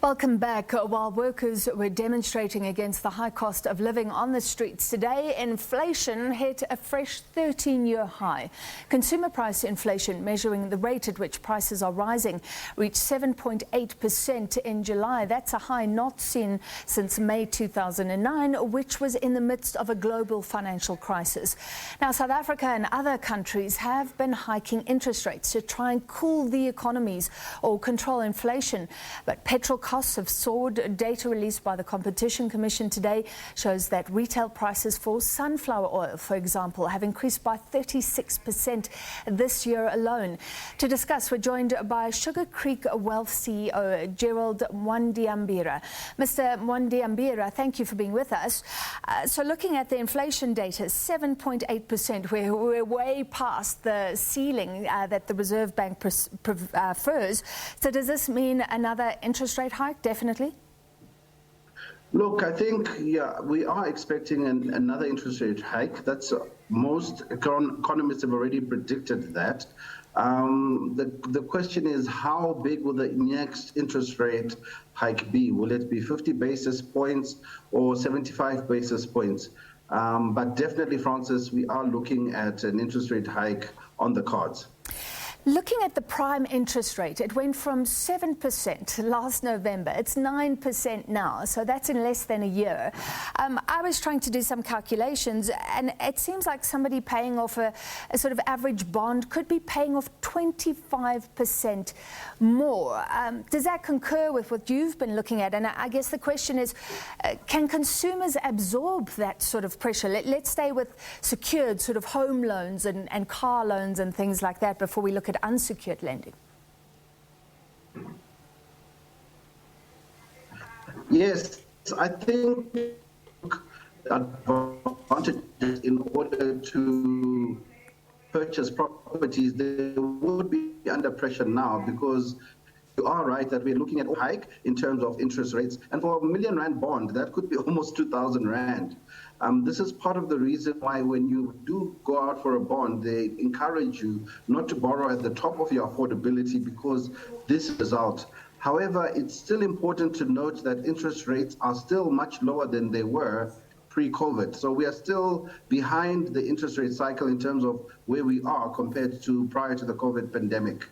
Welcome back. While workers were demonstrating against the high cost of living on the streets today, inflation hit a fresh 13-year high. Consumer price inflation, measuring the rate at which prices are rising, reached 7.8% in July. That's a high not seen since May 2009, which was in the midst of a global financial crisis. Now, South Africa and other countries have been hiking interest rates to try and cool the economies or control inflation. But petrol costs have soared. Data released by the Competition Commission today shows that retail prices for sunflower oil, for example, have increased by 36% this year alone. To discuss, we're joined by Sugar Creek Wealth CEO Gerald Mwandiambira. Mr. Mwandiambira, thank you for being with us. So looking at the inflation data, 7.8%, we're way past the ceiling that the Reserve Bank prefers. So does this mean another interest rate hike? Definitely. Look, I think, we are expecting another interest rate hike. That's most economists have already predicted that. The question is, how big will the next interest rate hike be? Will it be 50 basis points or 75 basis points? But definitely, Francis, we are looking at an interest rate hike on the cards. Looking at the prime interest rate, it went from 7% last November. It's 9% now, so that's in less than a year. I was trying to do some calculations, and it seems like somebody paying off a sort of average bond could be paying off 25% more. Does that concur with what you've been looking at? And I guess the question is, can consumers absorb that sort of pressure? Let's stay with secured sort of home loans and car loans and things like that before we look at unsecured lending. Yes, I think advantages in order to purchase properties, they would be under pressure now, because you are right that we're looking at a hike in terms of interest rates, and for a R1 million bond, that could be almost 2,000 Rand. This is part of the reason why when you do go out for a bond, they encourage you not to borrow at the top of your affordability, because this is out. However, it's still important to note that interest rates are still much lower than they were pre-COVID. So we are still behind the interest rate cycle in terms of where we are compared to prior to the COVID pandemic.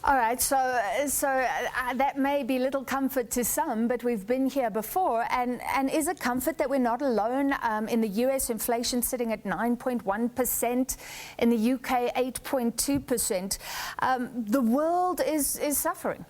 All right, so that may be little comfort to some, but we've been here before. And is it comfort that we're not alone? In the US, inflation sitting at 9.1%, in the UK, 8.2%. The world is suffering.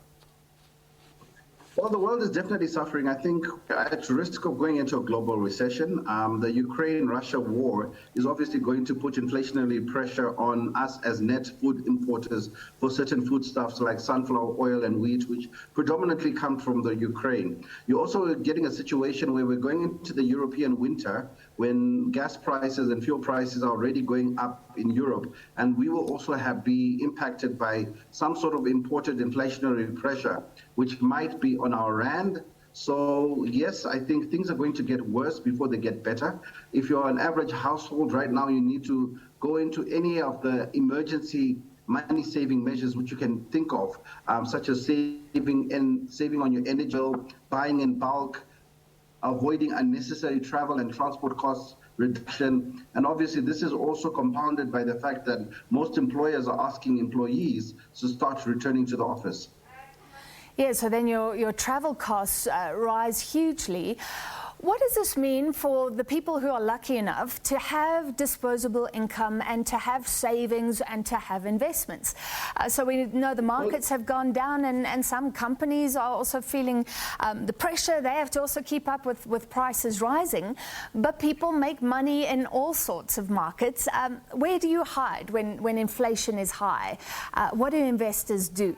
Well, the world is definitely suffering. I think at risk of going into a global recession. The Ukraine-Russia war is obviously going to put inflationary pressure on us as net food importers for certain foodstuffs like sunflower oil and wheat, which predominantly come from the Ukraine. You're also getting a situation where we're going into the European winter, when gas prices and fuel prices are already going up in Europe, and we will also be impacted by some sort of imported inflationary pressure, which might be on our rand. So yes, I think things are going to get worse before they get better. If you're an average household right now, you need to go into any of the emergency money-saving measures which you can think of, such as saving on your energy bill, buying in bulk, avoiding unnecessary travel and transport costs reduction. And obviously this is also compounded by the fact that most employers are asking employees to start returning to the office. Yeah, so then your travel costs rise hugely. What does this mean for the people who are lucky enough to have disposable income and to have savings and to have investments? So we know the markets have gone down, and some companies are also feeling the pressure. They have to also keep up with prices rising. But people make money in all sorts of markets. Where do you hide when inflation is high? What do investors do?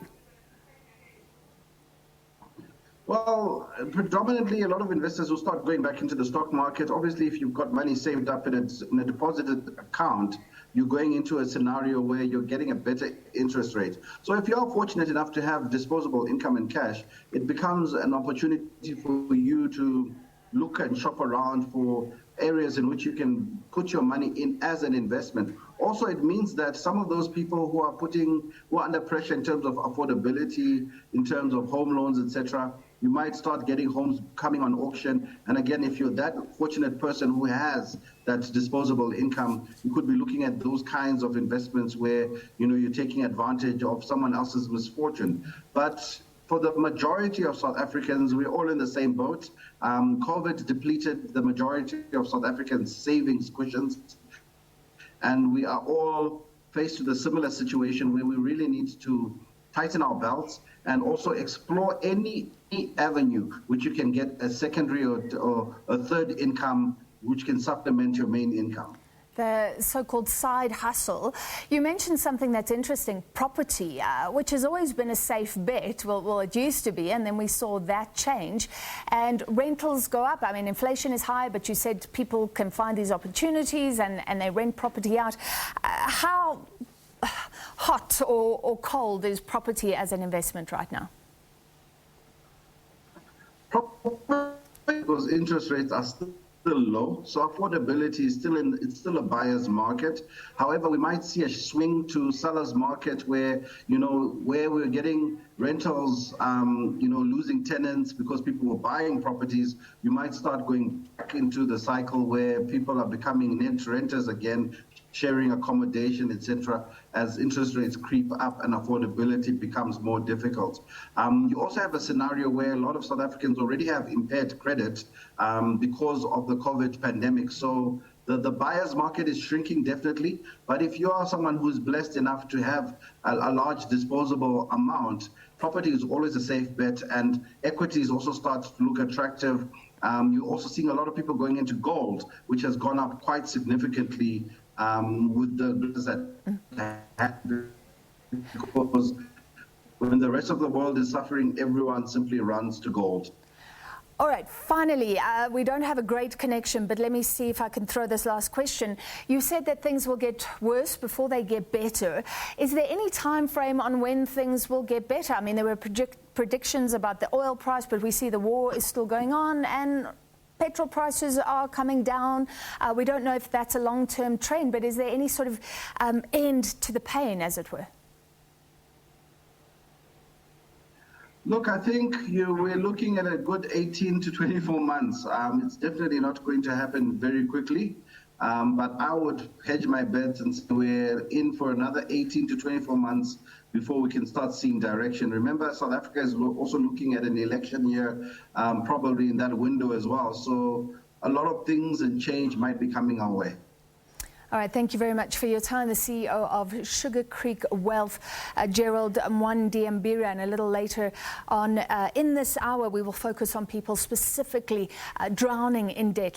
Well, predominantly, a lot of investors will start going back into the stock market. Obviously, if you've got money saved up in a deposited account, you're going into a scenario where you're getting a better interest rate. So if you're fortunate enough to have disposable income and cash, it becomes an opportunity for you to look and shop around for areas in which you can put your money in as an investment. Also, it means that some of those people who are under pressure in terms of affordability, in terms of home loans, etc., you might start getting homes coming on auction. And again, if you're that fortunate person who has that disposable income, you could be looking at those kinds of investments where, you're taking advantage of someone else's misfortune. But for the majority of South Africans, we're all in the same boat. COVID depleted the majority of South Africans' savings cushions. And we are all faced with a similar situation where we really need to tighten our belts and also explore any avenue which you can get a secondary or a third income which can supplement your main income. The so-called side hustle. You mentioned something that's interesting, property, which has always been a safe bet. Well, it used to be, and then we saw that change. And rentals go up. I mean, inflation is high, but you said people can find these opportunities and they rent property out. How hot or cold is property as an investment right now? Because interest rates are still low, so affordability is it's still a buyer's market. However, we might see a swing to seller's market where we're getting rentals, losing tenants because people were buying properties. You might start going back into the cycle where people are becoming net renters again, sharing accommodation, etc., as interest rates creep up and affordability becomes more difficult. You also have a scenario where a lot of South Africans already have impaired credit because of the COVID pandemic. So the buyer's market is shrinking definitely, but if you are someone who's blessed enough to have a large disposable amount, property is always a safe bet, and equities also start to look attractive. You're also seeing a lot of people going into gold, which has gone up quite significantly with the because when the rest of the world is suffering, everyone simply runs to gold. All right, finally, we don't have a great connection, but let me see if I can throw this last question. You said that things will get worse before they get better. Is there any time frame on when things will get better? I mean, there were predictions about the oil price, but we see the war is still going on and petrol prices are coming down. We don't know if that's a long-term trend, but is there any sort of end to the pain, as it were? Look, I think we're looking at a good 18 to 24 months. It's definitely not going to happen very quickly, but I would hedge my bets and say we're in for another 18 to 24 months before we can start seeing direction. Remember, South Africa is also looking at an election year, probably in that window as well. So a lot of things and change might be coming our way. All right, thank you very much for your time. The CEO of Sugar Creek Wealth, Gerald Mwandiambira, and a little later on in this hour, we will focus on people specifically drowning in debt.